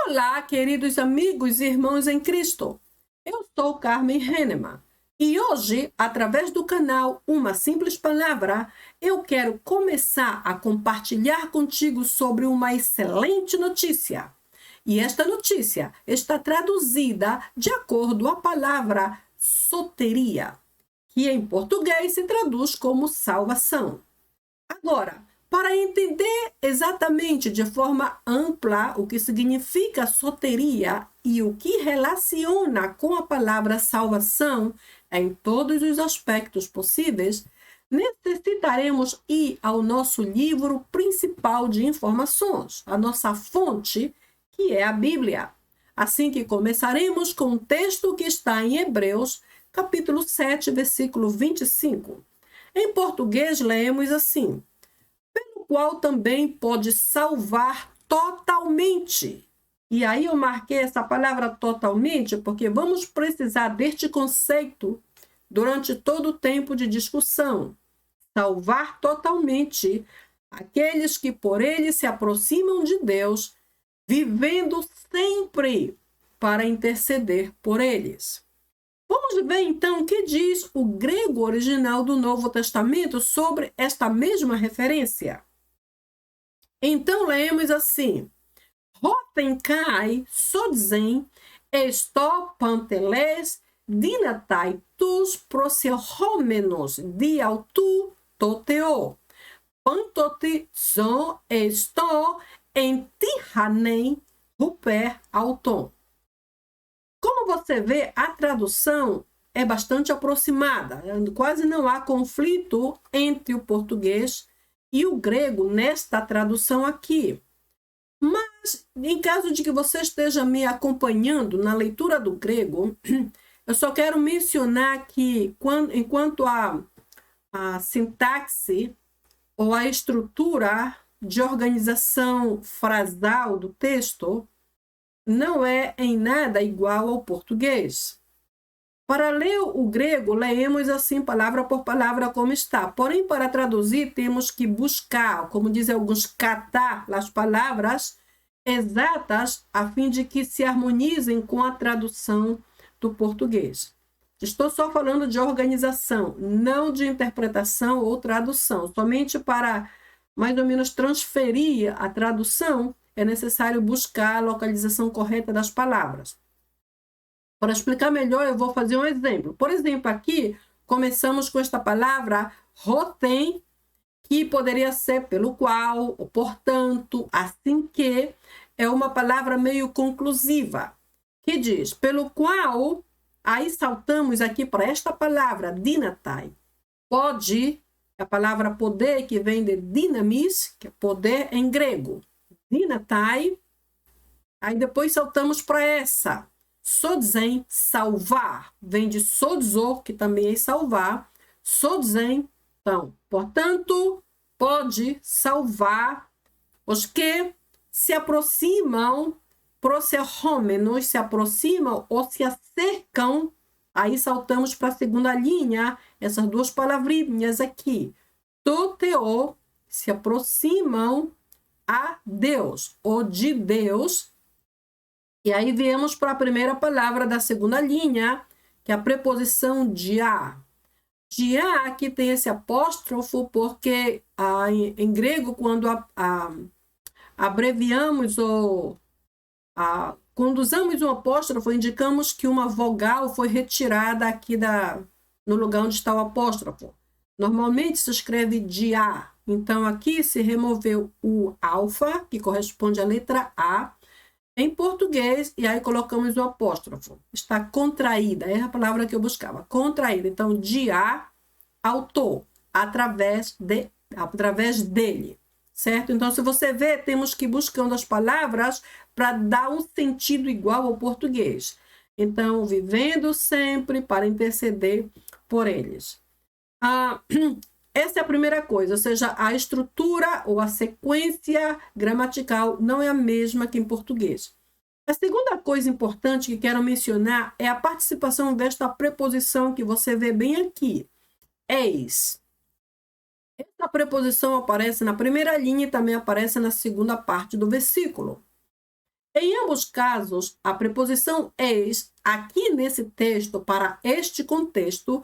Olá, queridos amigos e irmãos em Cristo. Eu sou Carmen Henneman e hoje, através do canal Uma Simples Palavra, eu quero começar a compartilhar contigo sobre uma excelente notícia. E esta notícia está traduzida de acordo à palavra soteria, que em português se traduz como salvação. Agora, para entender exatamente de forma ampla o que significa soteria e o que relaciona com a palavra salvação em todos os aspectos possíveis, necessitaremos ir ao nosso livro principal de informações, a nossa fonte, que é a Bíblia. Assim que começaremos com o texto que está em Hebreus, capítulo 7, versículo 25. Em português, lemos assim: qual também pode salvar totalmente. E aí eu marquei essa palavra totalmente porque vamos precisar deste conceito durante todo o tempo de discussão. Salvar totalmente aqueles que por ele se aproximam de Deus, vivendo sempre para interceder por eles. Vamos ver então o que diz o grego original do Novo Testamento sobre esta mesma referência. Então, lemos assim: Hotenkai sodzem esto panteles dinatai tus proserhomenos diautu toteo. Pantoti zon esto entihanem ruper auton. Como você vê, a tradução é bastante aproximada. Quase não há conflito entre o português e o grego nesta tradução aqui. Mas, em caso de que você esteja me acompanhando na leitura do grego, eu só quero mencionar que, enquanto a sintaxe ou a estrutura de organização frasal do texto não é em nada igual ao português. Para ler o grego, leemos assim palavra por palavra como está. Porém, para traduzir, temos que buscar, como dizem alguns, catar as palavras exatas a fim de que se harmonizem com a tradução do português. Estou só falando de organização, não de interpretação ou tradução. Somente para mais ou menos transferir a tradução é necessário buscar a localização correta das palavras. Para explicar melhor, eu vou fazer um exemplo. Por exemplo, aqui, começamos com esta palavra rotem, que poderia ser pelo qual, ou portanto, assim que, é uma palavra meio conclusiva, que diz, pelo qual, aí saltamos aqui para esta palavra, dinatai. Pode, a palavra poder, que vem de dinamis, que é poder em grego. Dinatai, aí depois saltamos para essa. Sodzem, salvar, vem de sodzo, que também é salvar. Sodzem, então, portanto, pode salvar os que se aproximam, proserhômenos, se aproximam ou se acercam. Aí saltamos para a segunda linha, essas duas palavrinhas aqui. Toteo, se aproximam a Deus, ou de Deus. E aí viemos para a primeira palavra da segunda linha, que é a preposição dia. Dia aqui tem esse apóstrofo porque em grego, quando abreviamos ou quando usamos um apóstrofo, indicamos que uma vogal foi retirada aqui no lugar onde está o apóstrofo. Normalmente se escreve dia. Então aqui se removeu o alfa, que corresponde à letra A, em português, e aí colocamos o apóstrofo. Está contraída, é a palavra que eu buscava. Contraída. Então, dia, autor, através dele. Certo? Então, se você vê, temos que ir buscando as palavras para dar um sentido igual ao português. Então, vivendo sempre para interceder por eles. Essa é a primeira coisa, ou seja, a estrutura ou a sequência gramatical não é a mesma que em português. A segunda coisa importante que quero mencionar é a participação desta preposição que você vê bem aqui. Eis. Essa preposição aparece na primeira linha e também aparece na segunda parte do versículo. Em ambos casos, a preposição eis, aqui nesse texto, para este contexto,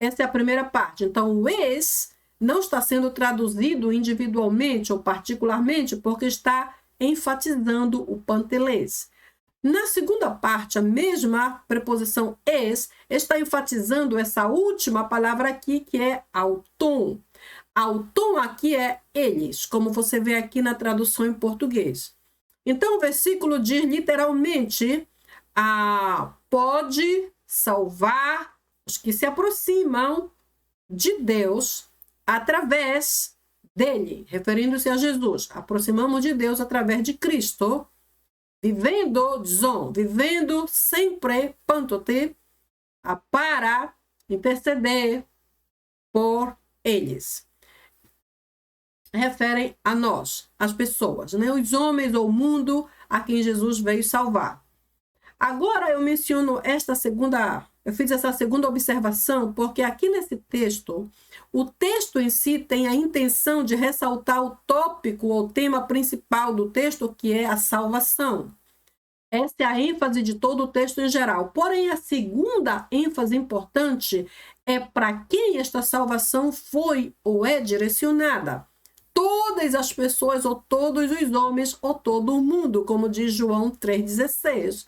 essa é a primeira parte. Então, o eis não está sendo traduzido individualmente ou particularmente, porque está enfatizando o pantelês. Na segunda parte, a mesma preposição es está enfatizando essa última palavra aqui, que é auton. Auton aqui é eles, como você vê aqui na tradução em português. Então, o versículo diz literalmente, pode salvar os que se aproximam de Deus através dele, referindo-se a Jesus. Aproximamos de Deus através de Cristo, vivendo sempre, pantote, para interceder por eles. Referem a nós, as pessoas, né? Os homens ou o mundo a quem Jesus veio salvar. Agora eu menciono eu fiz essa segunda observação, porque aqui nesse texto, o texto em si tem a intenção de ressaltar o tópico ou tema principal do texto, que é a salvação. Essa é a ênfase de todo o texto em geral. Porém, a segunda ênfase importante é para quem esta salvação foi ou é direcionada. Todas as pessoas, ou todos os homens, ou todo o mundo, como diz João 3,16.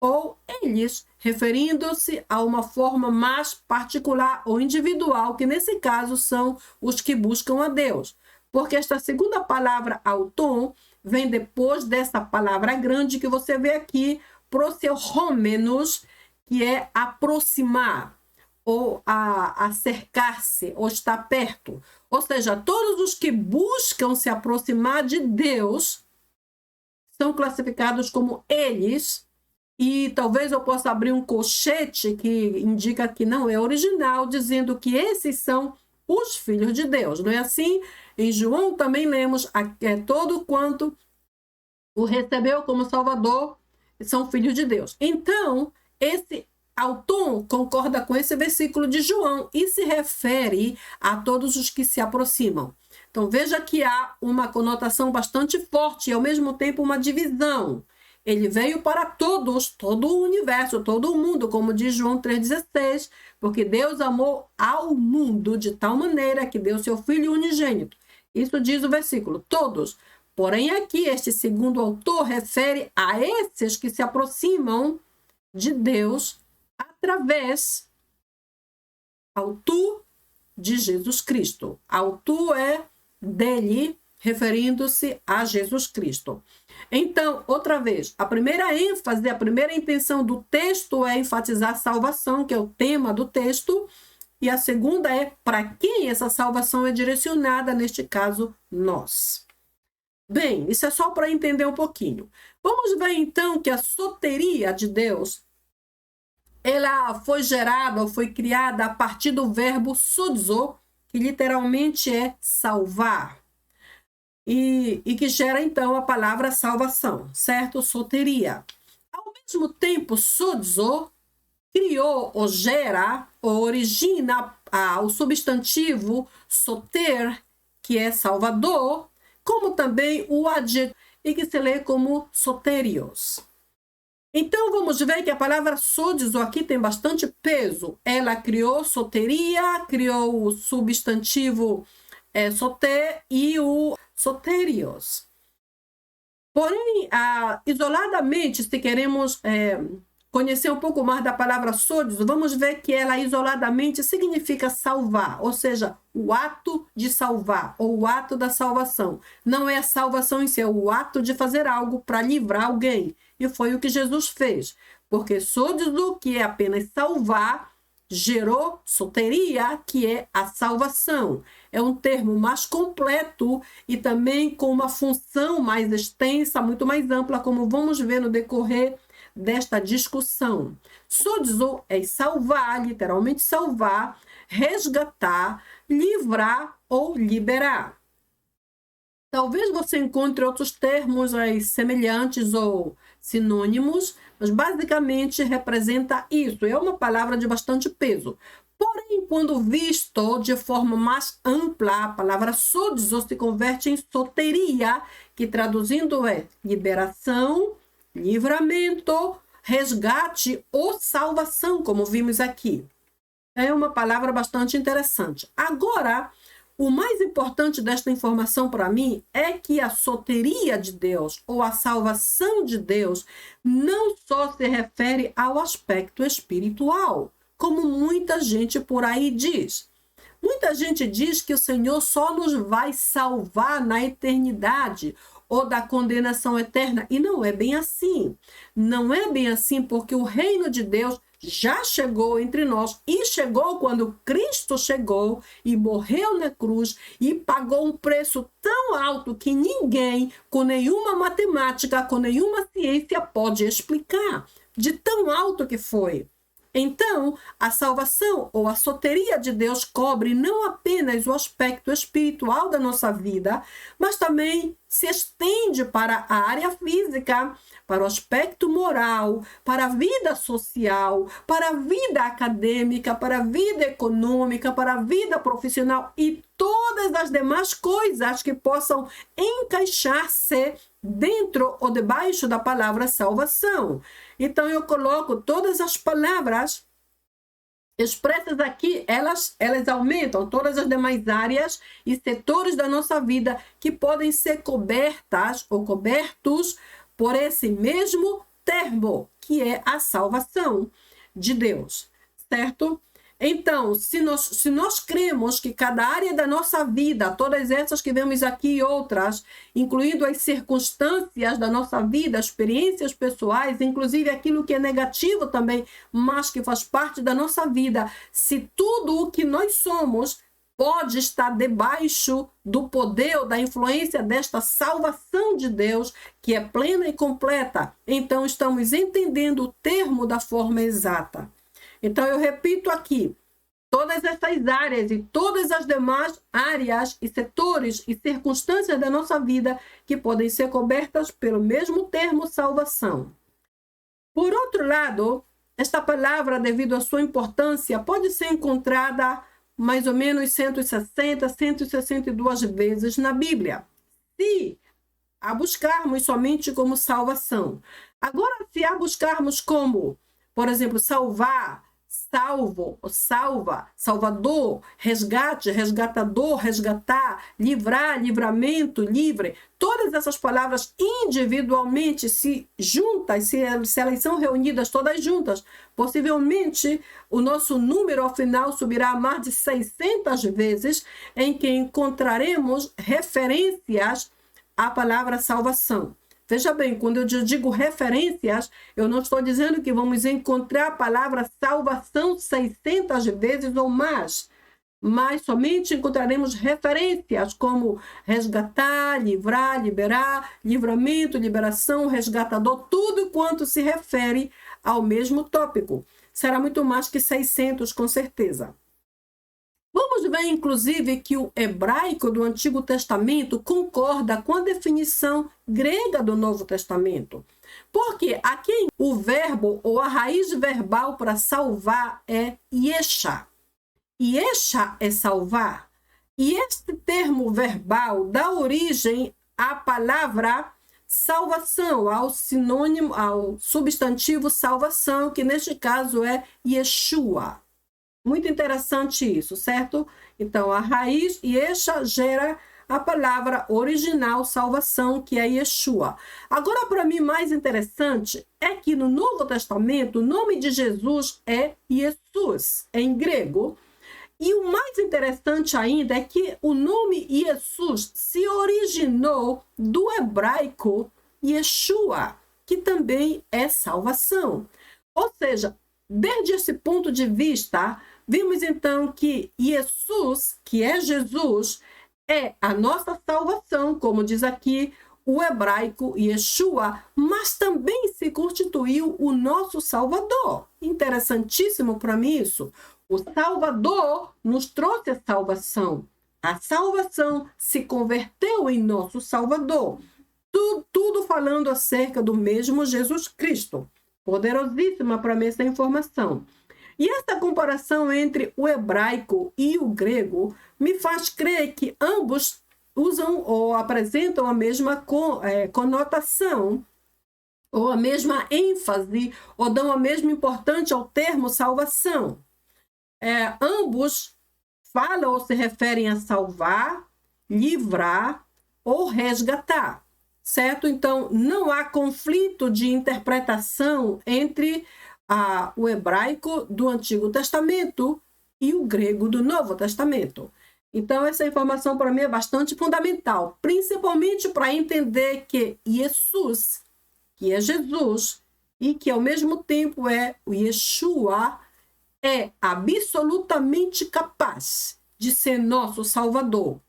Ou eles, referindo-se a uma forma mais particular ou individual, que nesse caso são os que buscam a Deus. Porque esta segunda palavra, auton, vem depois dessa palavra grande que você vê aqui, prosehomenos, que é aproximar, ou acercar-se, ou estar perto. Ou seja, todos os que buscam se aproximar de Deus são classificados como eles. E talvez eu possa abrir um colchete que indica que não é original, dizendo que esses são os filhos de Deus. Não é assim? Em João também lemos todo quanto o recebeu como Salvador são filhos de Deus. Então, esse autor concorda com esse versículo de João e se refere a todos os que se aproximam. Então, veja que há uma conotação bastante forte e, ao mesmo tempo, uma divisão. Ele veio para todos, todo o universo, todo o mundo, como diz João 3,16, porque Deus amou ao mundo de tal maneira que deu seu Filho unigênito. Isso diz o versículo, todos. Porém, aqui, este segundo autor refere a esses que se aproximam de Deus através de Jesus Cristo. Autor é dele, referindo-se a Jesus Cristo. Então, outra vez, a primeira ênfase, a primeira intenção do texto é enfatizar a salvação, que é o tema do texto, e a segunda é para quem essa salvação é direcionada, neste caso, nós. Bem, isso é só para entender um pouquinho. Vamos ver então que a soteria de Deus, ela foi gerada ou foi criada a partir do verbo sozo, que literalmente é salvar. E que gera, então, a palavra salvação, certo? Soteria. Ao mesmo tempo, sozo criou, ou gera, ou origina o substantivo soter, que é salvador, como também o adjetivo, e que se lê como soterios. Então, vamos ver que a palavra sozo aqui tem bastante peso. Ela criou soteria, criou o substantivo soter e o soterios. Porém, isoladamente, se queremos conhecer um pouco mais da palavra sozo, vamos ver que ela isoladamente significa salvar, ou seja, o ato de salvar, ou o ato da salvação. Não é a salvação em si, é o ato de fazer algo para livrar alguém. E foi o que Jesus fez. Porque sozo, que é apenas salvar, gerou soteria, que é a salvação. É um termo mais completo e também com uma função mais extensa, muito mais ampla, como vamos ver no decorrer desta discussão. Sozo é salvar, literalmente salvar, resgatar, livrar ou liberar. Talvez você encontre outros termos semelhantes ou sinônimos, mas basicamente representa isso. É uma palavra de bastante peso. Porém, quando visto de forma mais ampla, a palavra sozo se converte em soteria, que traduzindo é liberação, livramento, resgate ou salvação, como vimos aqui. É uma palavra bastante interessante. Agora, o mais importante desta informação para mim é que a soteria de Deus ou a salvação de Deus não só se refere ao aspecto espiritual, como muita gente por aí diz. Muita gente diz que o Senhor só nos vai salvar na eternidade ou da condenação eterna. E não é bem assim. Não é bem assim porque o reino de Deus já chegou entre nós e chegou quando Cristo chegou e morreu na cruz e pagou um preço tão alto que ninguém, com nenhuma matemática, com nenhuma ciência, pode explicar. De tão alto que foi. Então, a salvação ou a soteria de Deus cobre não apenas o aspecto espiritual da nossa vida, mas também se estende para a área física, para o aspecto moral, para a vida social, para a vida acadêmica, para a vida econômica, para a vida profissional e todas as demais coisas que possam encaixar-se dentro ou debaixo da palavra salvação. Então, eu coloco todas as palavras expressas aqui, elas aumentam todas as demais áreas e setores da nossa vida que podem ser cobertas ou cobertos por esse mesmo termo, que é a salvação de Deus, certo? Então, se nós cremos que cada área da nossa vida, todas essas que vemos aqui e outras, incluindo as circunstâncias da nossa vida, experiências pessoais, inclusive aquilo que é negativo também, mas que faz parte da nossa vida, se tudo o que nós somos pode estar debaixo do poder ou da influência desta salvação de Deus, que é plena e completa, então estamos entendendo o termo da forma exata. Então, eu repito aqui, todas essas áreas e todas as demais áreas e setores e circunstâncias da nossa vida que podem ser cobertas pelo mesmo termo salvação. Por outro lado, esta palavra, devido à sua importância, pode ser encontrada mais ou menos 160, 162 vezes na Bíblia, se a buscarmos somente como salvação. Agora, se a buscarmos como, por exemplo, salvar, salvo, salva, salvador, resgate, resgatador, resgatar, livrar, livramento, livre, todas essas palavras individualmente, se juntas, se elas são reunidas todas juntas, possivelmente o nosso número ao final subirá a mais de 600 vezes, em que encontraremos referências à palavra salvação. Veja bem, quando eu digo referências, eu não estou dizendo que vamos encontrar a palavra salvação 600 vezes ou mais, mas somente encontraremos referências como resgatar, livrar, liberar, livramento, liberação, resgatador, tudo quanto se refere ao mesmo tópico. Será muito mais que 600, com certeza. Vamos ver, inclusive, que o hebraico do Antigo Testamento concorda com a definição grega do Novo Testamento. Porque aqui o verbo ou a raiz verbal para salvar é yesha. Yesha é salvar. E este termo verbal dá origem à palavra salvação, ao sinônimo, ao substantivo salvação, que neste caso é Yeshua. Muito interessante isso, certo? Então, a raiz Yesha gera a palavra original salvação, que é Yeshua. Agora, para mim, mais interessante é que no Novo Testamento, o nome de Jesus é Jesus, em grego. E o mais interessante ainda é que o nome Jesus se originou do hebraico Yeshua, que também é salvação. Ou seja, desde esse ponto de vista, vimos então que Jesus, que é Jesus, é a nossa salvação, como diz aqui o hebraico Yeshua, mas também se constituiu o nosso Salvador. Interessantíssimo para mim isso. O Salvador nos trouxe a salvação. A salvação se converteu em nosso Salvador. Tudo falando acerca do mesmo Jesus Cristo. Poderosíssima para mim essa informação. E essa comparação entre o hebraico e o grego me faz crer que ambos usam ou apresentam a mesma conotação, ou a mesma ênfase, ou dão a mesma importância ao termo salvação. Ambos falam ou se referem a salvar, livrar ou resgatar, certo? Então, não há conflito de interpretação entre o hebraico do Antigo Testamento e o grego do Novo Testamento. Então, essa informação para mim é bastante fundamental, principalmente para entender que Jesus, que é Jesus, e que ao mesmo tempo é o Yeshua, é absolutamente capaz de ser nosso Salvador.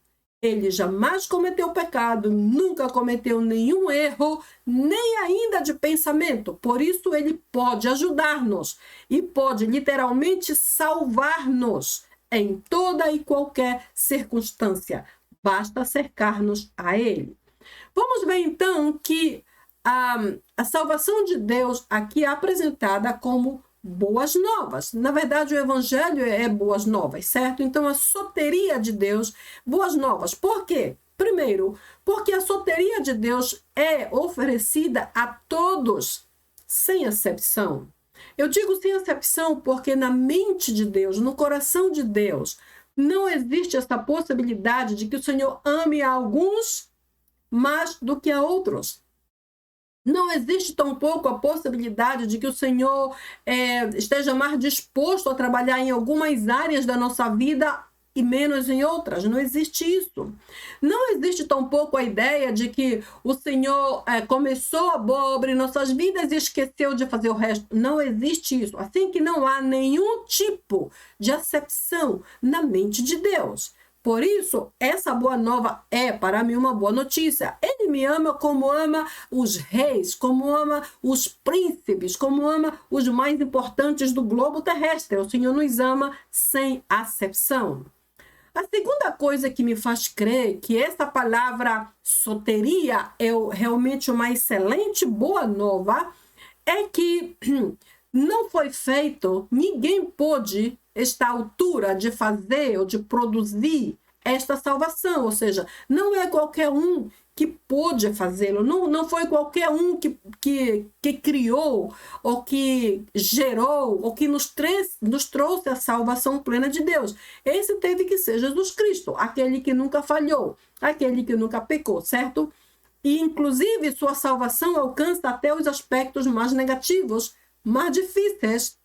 Ele jamais cometeu pecado, nunca cometeu nenhum erro, nem ainda de pensamento. Por isso, ele pode ajudar-nos e pode literalmente salvar-nos em toda e qualquer circunstância. Basta cercar-nos a ele. Vamos ver, então, que a salvação de Deus aqui é apresentada como boas novas. Na verdade, o evangelho é boas novas, certo? Então, a soteria de Deus, boas novas. Por quê? Primeiro, porque a soteria de Deus é oferecida a todos, sem exceção. Eu digo sem exceção porque na mente de Deus, no coração de Deus, não existe essa possibilidade de que o Senhor ame a alguns mais do que a outros. Não existe tampouco a possibilidade de que o Senhor esteja mais disposto a trabalhar em algumas áreas da nossa vida e menos em outras. Não existe isso. Não existe tampouco a ideia de que o Senhor começou a boa obra em nossas vidas e esqueceu de fazer o resto. Não existe isso. Assim que não há nenhum tipo de acepção na mente de Deus. Por isso, essa boa nova é, para mim, uma boa notícia. Ele me ama como ama os reis, como ama os príncipes, como ama os mais importantes do globo terrestre. O Senhor nos ama sem acepção. A segunda coisa que me faz crer que essa palavra soteria é realmente uma excelente boa nova é que não foi feito, ninguém pôde estar à altura de fazer ou de produzir esta salvação, ou seja, não é qualquer um que pôde fazê-lo, não foi qualquer um que criou, ou que gerou, ou que nos trouxe a salvação plena de Deus. Esse teve que ser Jesus Cristo, aquele que nunca falhou, aquele que nunca pecou, certo? E, inclusive, sua salvação alcança até os aspectos mais negativos, mais difíceis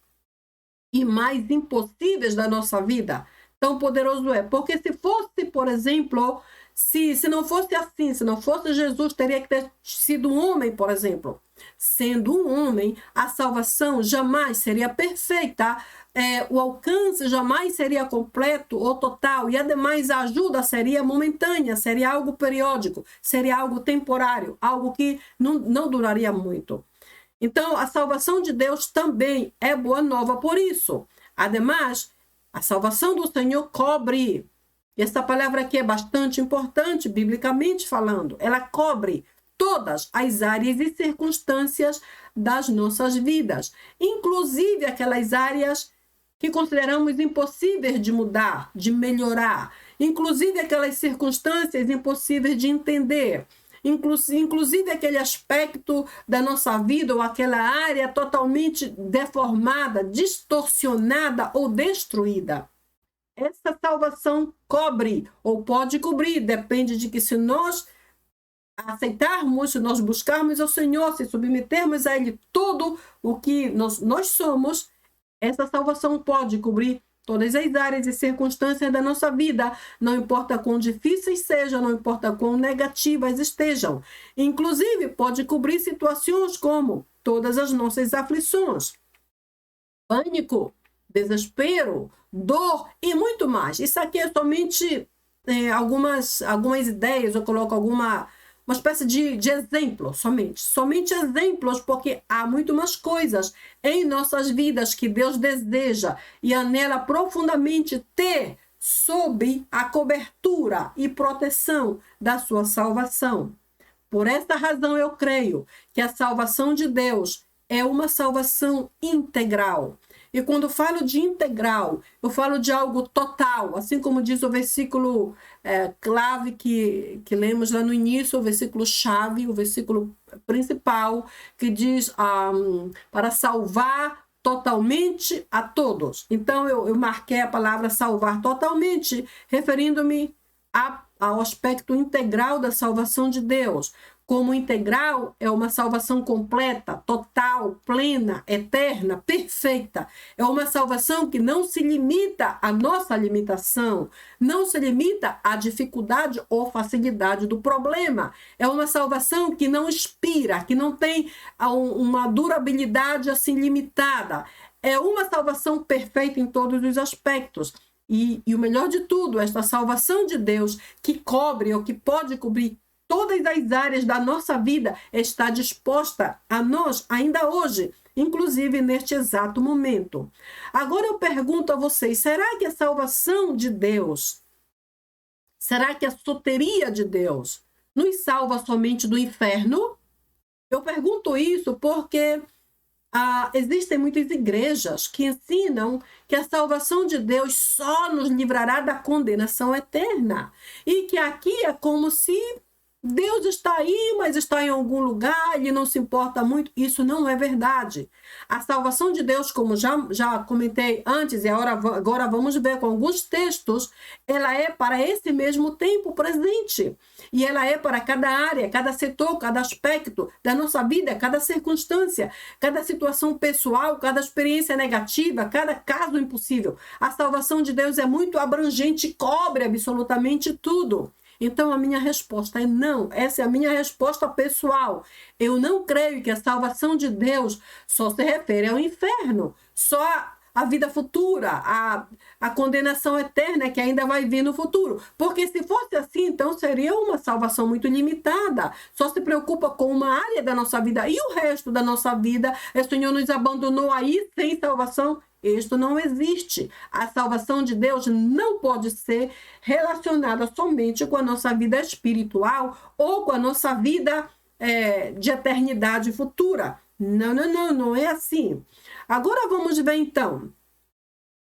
e mais impossíveis da nossa vida. Tão poderoso é. Porque se fosse, por exemplo, se não fosse assim, se não fosse Jesus, teria que ter sido um homem, por exemplo. Sendo um homem, a salvação jamais seria perfeita, o alcance jamais seria completo ou total, e ademais a ajuda seria momentânea, seria algo periódico, seria algo temporário, algo que não duraria muito. Então, a salvação de Deus também é boa nova por isso. Ademais, a salvação do Senhor cobre. Essa palavra aqui é bastante importante, biblicamente falando. Ela cobre todas as áreas e circunstâncias das nossas vidas, inclusive aquelas áreas que consideramos impossíveis de mudar, de melhorar, inclusive aquelas circunstâncias impossíveis de entender, inclusive aquele aspecto da nossa vida ou aquela área totalmente deformada, distorcionada ou destruída. Essa salvação cobre ou pode cobrir, depende de que se nós aceitarmos, se nós buscarmos ao Senhor, se submetermos a Ele tudo o que nós somos, essa salvação pode cobrir todas as áreas e circunstâncias da nossa vida, não importa quão difíceis sejam, não importa quão negativas estejam. Inclusive, pode cobrir situações como todas as nossas aflições, pânico, desespero, dor e muito mais. Isso aqui é somente algumas ideias, eu coloco uma espécie de exemplo, somente exemplos, porque há muito mais coisas em nossas vidas que Deus deseja e anela profundamente ter sob a cobertura e proteção da sua salvação. Por esta razão eu creio que a salvação de Deus é uma salvação integral. E quando falo de integral, eu falo de algo total, assim como diz o versículo clave que lemos lá no início, o versículo chave, o versículo principal, que diz para salvar totalmente a todos. Então, eu marquei a palavra salvar totalmente, referindo-me ao aspecto integral da salvação de Deus. Como integral, é uma salvação completa, total, plena, eterna, perfeita. É uma salvação que não se limita à nossa limitação, não se limita à dificuldade ou facilidade do problema. É uma salvação que não expira, que não tem uma durabilidade assim limitada. É uma salvação perfeita em todos os aspectos. E o melhor de tudo, esta salvação de Deus que cobre ou que pode cobrir todas as áreas da nossa vida, está disposta a nós ainda hoje, inclusive neste exato momento. Agora eu pergunto a vocês, será que a salvação de Deus, será que a soteria de Deus nos salva somente do inferno? Eu pergunto isso porque existem muitas igrejas que ensinam que a salvação de Deus só nos livrará da condenação eterna. E que aqui é como se Deus está aí, mas está em algum lugar, ele não se importa muito. Isso não é verdade. A salvação de Deus, como já comentei antes, e agora vamos ver com alguns textos, ela é para esse mesmo tempo presente. E ela é para cada área, cada setor, cada aspecto da nossa vida, cada circunstância, cada situação pessoal, cada experiência negativa, cada caso impossível. A salvação de Deus é muito abrangente, cobre absolutamente tudo. Então, a minha resposta é não. Essa é a minha resposta pessoal. Eu não creio que a salvação de Deus só se refere ao inferno, só a vida futura, a condenação eterna que ainda vai vir no futuro. Porque se fosse assim, então seria uma salvação muito limitada. Só se preocupa com uma área da nossa vida. E o resto da nossa vida, o Senhor nos abandonou aí sem salvação. Isto não existe. A salvação de Deus não pode ser relacionada somente com a nossa vida espiritual ou com a nossa vida de eternidade futura. Não é assim. Agora vamos ver então.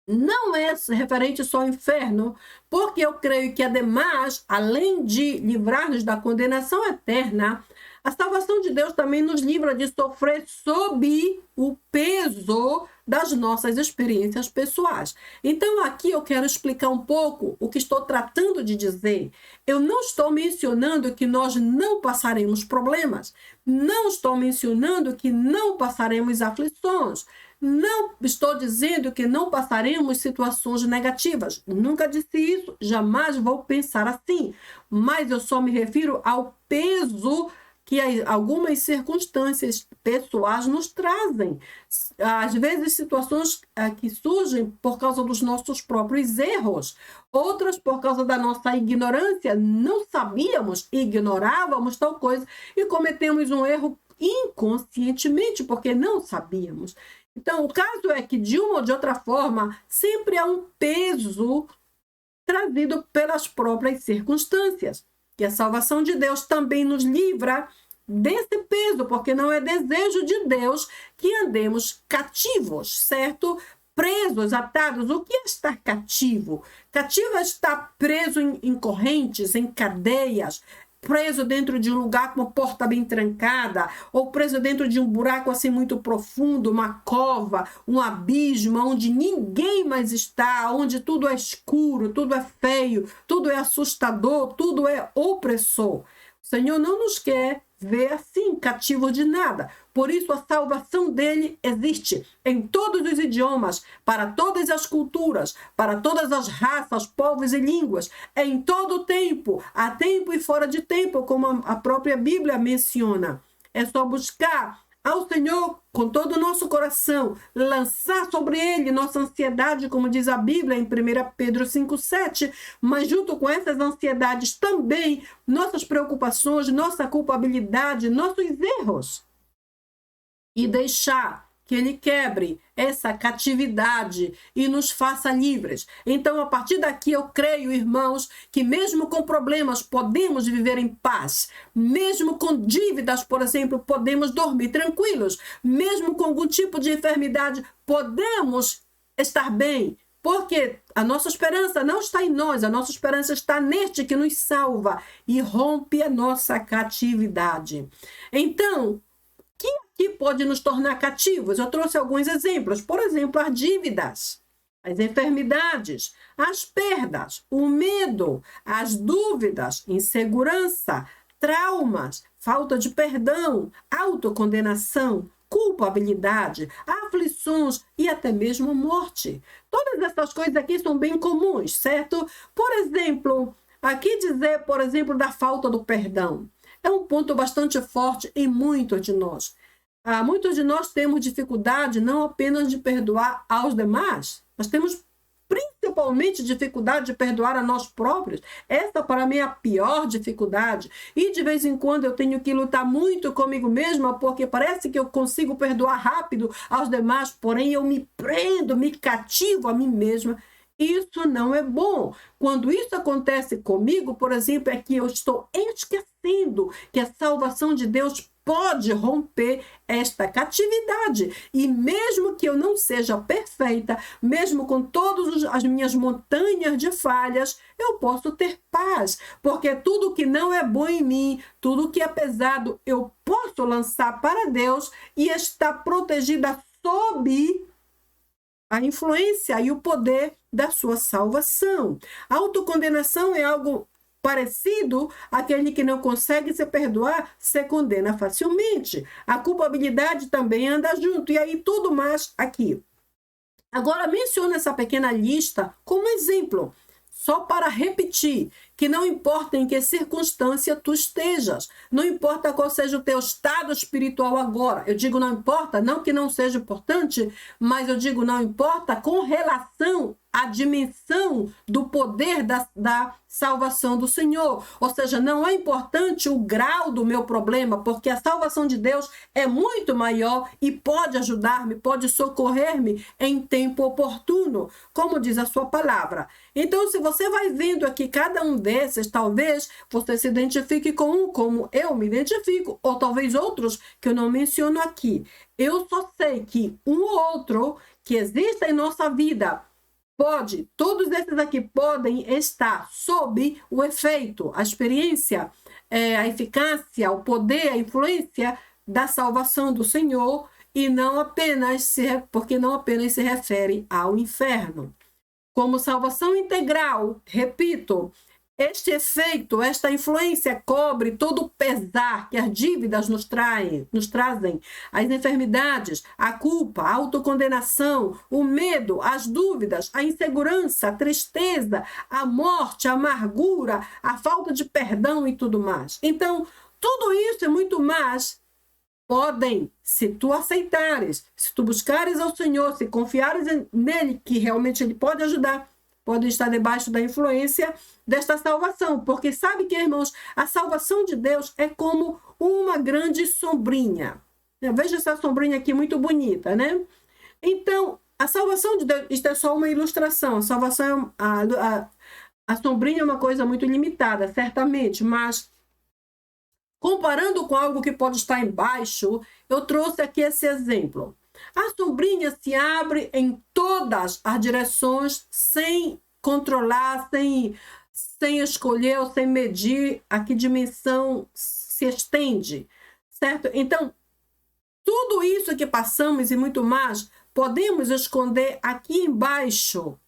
Não é referente só ao inferno, porque eu creio que ademais, além de livrar-nos da condenação eterna, a salvação de Deus também nos livra de sofrer sob o peso das nossas experiências pessoais. Então, aqui eu quero explicar um pouco o que estou tratando de dizer. Eu não estou mencionando que nós não passaremos problemas. Não estou mencionando que não passaremos aflições. Não estou dizendo que não passaremos situações negativas. Nunca disse isso, jamais vou pensar assim. Mas eu só me refiro ao peso que algumas circunstâncias pessoais nos trazem. Às vezes, situações que surgem por causa dos nossos próprios erros. Outras por causa da nossa ignorância. Não sabíamos, ignorávamos tal coisa e cometemos um erro inconscientemente, porque não sabíamos. Então, o caso é que, de uma ou de outra forma, sempre há um peso trazido pelas próprias circunstâncias. E a salvação de Deus também nos livra desse peso, porque não é desejo de Deus que andemos cativos, certo? Presos, atados. O que é estar cativo? Cativo é estar preso em correntes, em cadeias, preso dentro de um lugar com uma porta bem trancada, ou preso dentro de um buraco assim muito profundo, uma cova, um abismo, onde ninguém mais está, onde tudo é escuro, tudo é feio, tudo é assustador, tudo é opressor. O Senhor não nos quer ver assim, cativos de nada. Por isso a salvação dele existe em todos os idiomas, para todas as culturas, para todas as raças, povos e línguas, em todo o tempo, a tempo e fora de tempo, como a própria Bíblia menciona. É só buscar ao Senhor com todo o nosso coração, lançar sobre ele nossa ansiedade, como diz a Bíblia em 1 Pedro 5,7, mas junto com essas ansiedades também nossas preocupações, nossa culpabilidade, nossos erros. E deixar que ele quebre essa catividade e nos faça livres. Então, a partir daqui, eu creio, irmãos, que mesmo com problemas podemos viver em paz. Mesmo com dívidas, por exemplo, podemos dormir tranquilos. Mesmo com algum tipo de enfermidade, podemos estar bem, porque a nossa esperança não está em nós, a nossa esperança está neste que nos salva e rompe a nossa catividade. Então, que pode nos tornar cativos? Eu trouxe alguns exemplos. Por exemplo, as dívidas, as enfermidades, as perdas, o medo, as dúvidas, insegurança, traumas, falta de perdão, autocondenação, culpabilidade, aflições e até mesmo morte. Todas essas coisas aqui são bem comuns, certo? Por exemplo, aqui dizer, por exemplo, da falta do perdão. É um ponto bastante forte em muitos de nós. Muitos de nós temos dificuldade não apenas de perdoar aos demais, mas temos principalmente dificuldade de perdoar a nós próprios. Essa, para mim, é a pior dificuldade. E, de vez em quando, eu tenho que lutar muito comigo mesma, porque parece que eu consigo perdoar rápido aos demais, porém eu me prendo, me cativo a mim mesma. Isso não é bom. Quando isso acontece comigo, por exemplo, é que eu estou esquecendo que a salvação de Deus pode romper esta catividade. E mesmo que eu não seja perfeita, mesmo com todas as minhas montanhas de falhas, eu posso ter paz. Porque tudo que não é bom em mim, tudo que é pesado, eu posso lançar para Deus e estar protegida sob a influência e o poder da sua salvação. A autocondenação é algo parecido àquele que não consegue se perdoar, se condena facilmente. A culpabilidade também anda junto, e aí tudo mais aqui. Agora, menciono essa pequena lista como exemplo, só para repetir, que não importa em que circunstância tu estejas, não importa qual seja o teu estado espiritual agora. Eu digo não importa, não que não seja importante, mas eu digo não importa com relação à dimensão do poder da salvação do Senhor. Ou seja, não é importante o grau do meu problema, porque a salvação de Deus é muito maior e pode ajudar-me, pode socorrer-me em tempo oportuno, como diz a sua palavra. Então, se você vai vendo aqui cada um desses, talvez você se identifique com um, como eu me identifico, ou talvez outros que eu não menciono aqui. Eu só sei que um ou outro que existe em nossa vida todos esses aqui podem estar sob o efeito, a experiência, a eficácia, o poder, a influência da salvação do Senhor, e não apenas porque não apenas se refere ao inferno. Como salvação integral, repito, este efeito, esta influência cobre todo o pesar que as dívidas nos trazem, as enfermidades, a culpa, a autocondenação, o medo, as dúvidas, a insegurança, a tristeza, a morte, a amargura, a falta de perdão e tudo mais. Então, tudo isso e muito mais podem, se tu aceitares, se tu buscares ao Senhor, se confiares nele, que realmente ele pode ajudar, podem estar debaixo da influência desta salvação. Porque sabe que, irmãos, a salvação de Deus é como uma grande sombrinha. Veja essa sombrinha aqui, muito bonita, né? Então, a salvação de Deus, isto é só uma ilustração. A salvação, a sombrinha é uma coisa muito limitada, certamente, mas comparando com algo que pode estar embaixo, eu trouxe aqui esse exemplo. A sombrinha se abre em todas as direções, sem controlar, sem escolher ou sem medir a que dimensão se estende, certo? Então, tudo isso que passamos e muito mais, podemos esconder aqui embaixo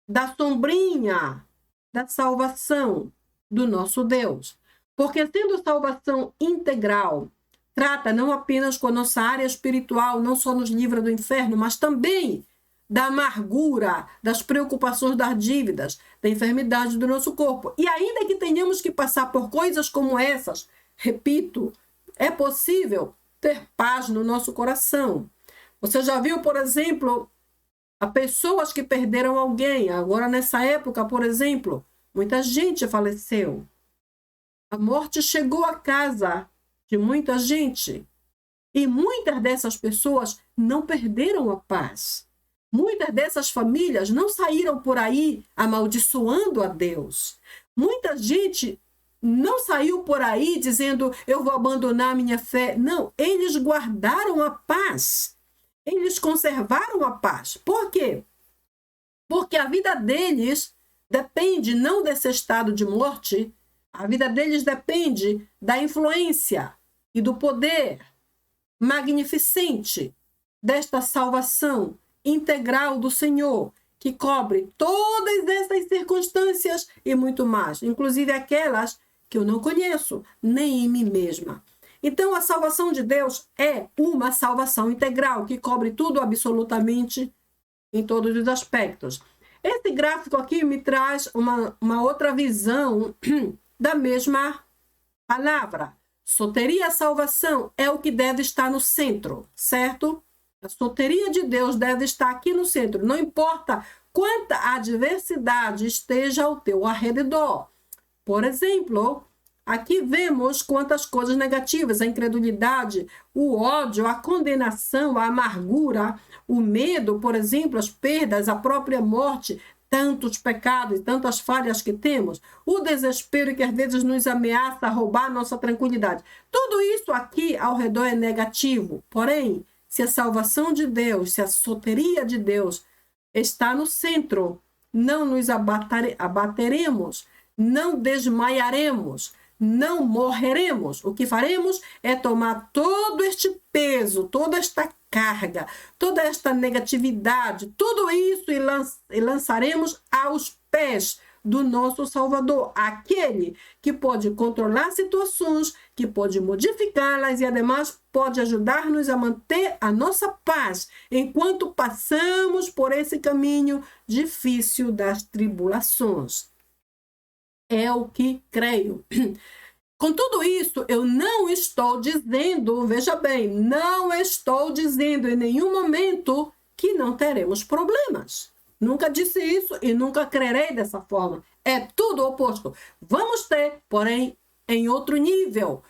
da sombrinha da salvação do nosso Deus. Porque sendo salvação integral, trata não apenas com a nossa área espiritual, não só nos livra do inferno, mas também da amargura, das preocupações das dívidas, da enfermidade do nosso corpo. E ainda que tenhamos que passar por coisas como essas, repito, é possível ter paz no nosso coração. Você já viu, por exemplo, a pessoas que perderam alguém. Agora, nessa época, por exemplo, muita gente faleceu. A morte chegou à casa de muita gente. E muitas dessas pessoas não perderam a paz. Muitas dessas famílias não saíram por aí amaldiçoando a Deus. Muita gente não saiu por aí dizendo, eu vou abandonar minha fé. Não, eles guardaram a paz. Eles conservaram a paz. Por quê? Porque a vida deles depende não desse estado de morte, a vida deles depende da influência e do poder magnificente desta salvação integral do Senhor, que cobre todas essas circunstâncias e muito mais, inclusive aquelas que eu não conheço, nem em mim mesma. Então, a salvação de Deus é uma salvação integral, que cobre tudo absolutamente em todos os aspectos. Esse gráfico aqui me traz uma outra visão da mesma palavra. Soteria, salvação, é o que deve estar no centro, certo? A soteria de Deus deve estar aqui no centro. Não importa quanta adversidade esteja ao teu arredor. Por exemplo, aqui vemos quantas coisas negativas, a incredulidade, o ódio, a condenação, a amargura, o medo, por exemplo, as perdas, a própria morte, tantos pecados, tantas falhas que temos, o desespero que às vezes nos ameaça roubar nossa tranquilidade. Tudo isso aqui ao redor é negativo. Porém, se a salvação de Deus, se a soteria de Deus está no centro, não nos abateremos, não desmaiaremos, não morreremos. O que faremos é tomar todo este peso, toda esta carga, toda esta negatividade, tudo isso e lançaremos aos pés do nosso Salvador, aquele que pode controlar situações, que pode modificá-las e, ademais, pode ajudar-nos a manter a nossa paz enquanto passamos por esse caminho difícil das tribulações. É o que creio. Com tudo isso, eu não estou dizendo, veja bem, não estou dizendo em nenhum momento que não teremos problemas. Nunca disse isso e nunca crerei dessa forma. É tudo o oposto. Vamos ter, porém, em outro nível.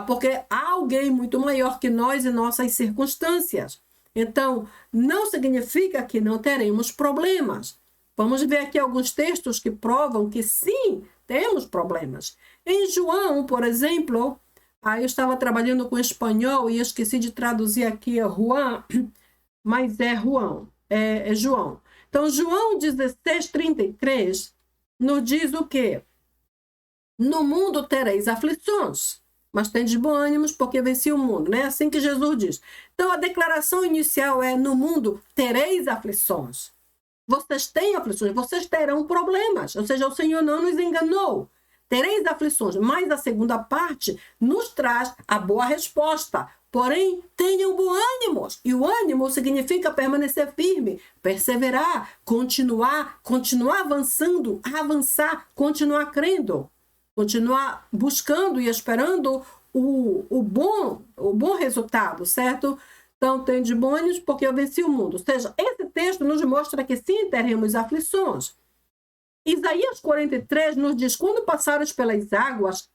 Porque há alguém muito maior que nós e nossas circunstâncias. Então, não significa que não teremos problemas. Vamos ver aqui alguns textos que provam que sim, temos problemas. Em João, por exemplo, eu estava trabalhando com espanhol e esqueci de traduzir aqui Juan, mas é João. Então, João 16:33 nos diz o quê? No mundo tereis aflições, mas tendes bom ânimo porque venci o mundo. Não é assim que Jesus diz. Então, a declaração inicial é: no mundo tereis aflições. Vocês têm aflições, vocês terão problemas. Ou seja, o Senhor não nos enganou. Tereis aflições, mas a segunda parte nos traz a boa resposta. Porém, tenham bom ânimo. E o ânimo significa permanecer firme, perseverar, continuar avançando, avançar, continuar crendo, continuar buscando e esperando o bom resultado, certo? Então, tem de bom ânimo porque eu venci o mundo. Ou seja, esse texto nos mostra que sim, teremos aflições. Isaías 43 nos diz: quando passares pelas águas,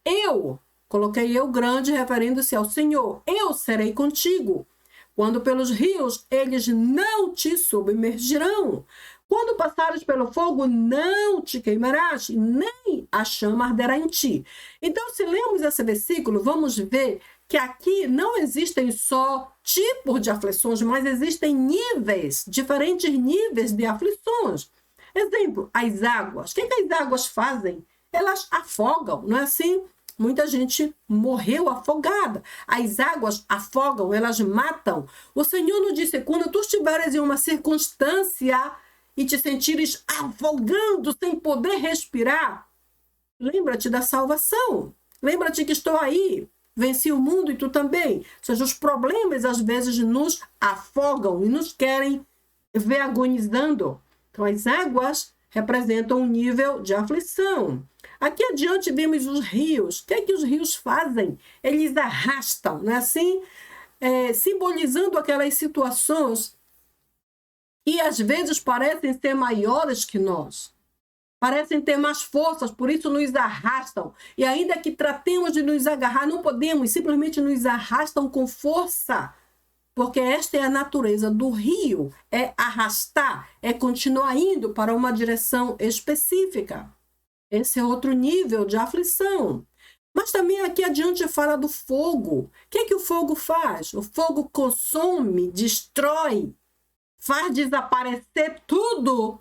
coloquei eu grande, referindo-se ao Senhor, eu serei contigo. Quando pelos rios, eles não te submergirão. Quando passares pelo fogo, não te queimarás, nem a chama arderá em ti. Então, se lemos esse versículo, vamos ver que aqui não existem só tipos de aflições, mas existem níveis, diferentes níveis de aflições. Exemplo, as águas. O que as águas fazem? Elas afogam, não é assim? Muita gente morreu afogada. As águas afogam, elas matam. O Senhor nos disse: quando tu estiveres em uma circunstância e te sentires afogando, sem poder respirar, lembra-te da salvação. Lembra-te que estou aí. Venci o mundo e tu também. Ou seja, os problemas às vezes nos afogam e nos querem ver agonizando. Então, as águas representam um nível de aflição. Aqui adiante vemos os rios. O que é que os rios fazem? Eles arrastam, não é assim? Simbolizando aquelas situações que às vezes parecem ser maiores que nós. Parecem ter mais forças, por isso nos arrastam. E ainda que tratemos de nos agarrar, não podemos, simplesmente nos arrastam com força. Porque esta é a natureza do rio, é arrastar, é continuar indo para uma direção específica. Esse é outro nível de aflição. Mas também aqui adiante fala do fogo. O que é que o fogo faz? O fogo consome, destrói, faz desaparecer tudo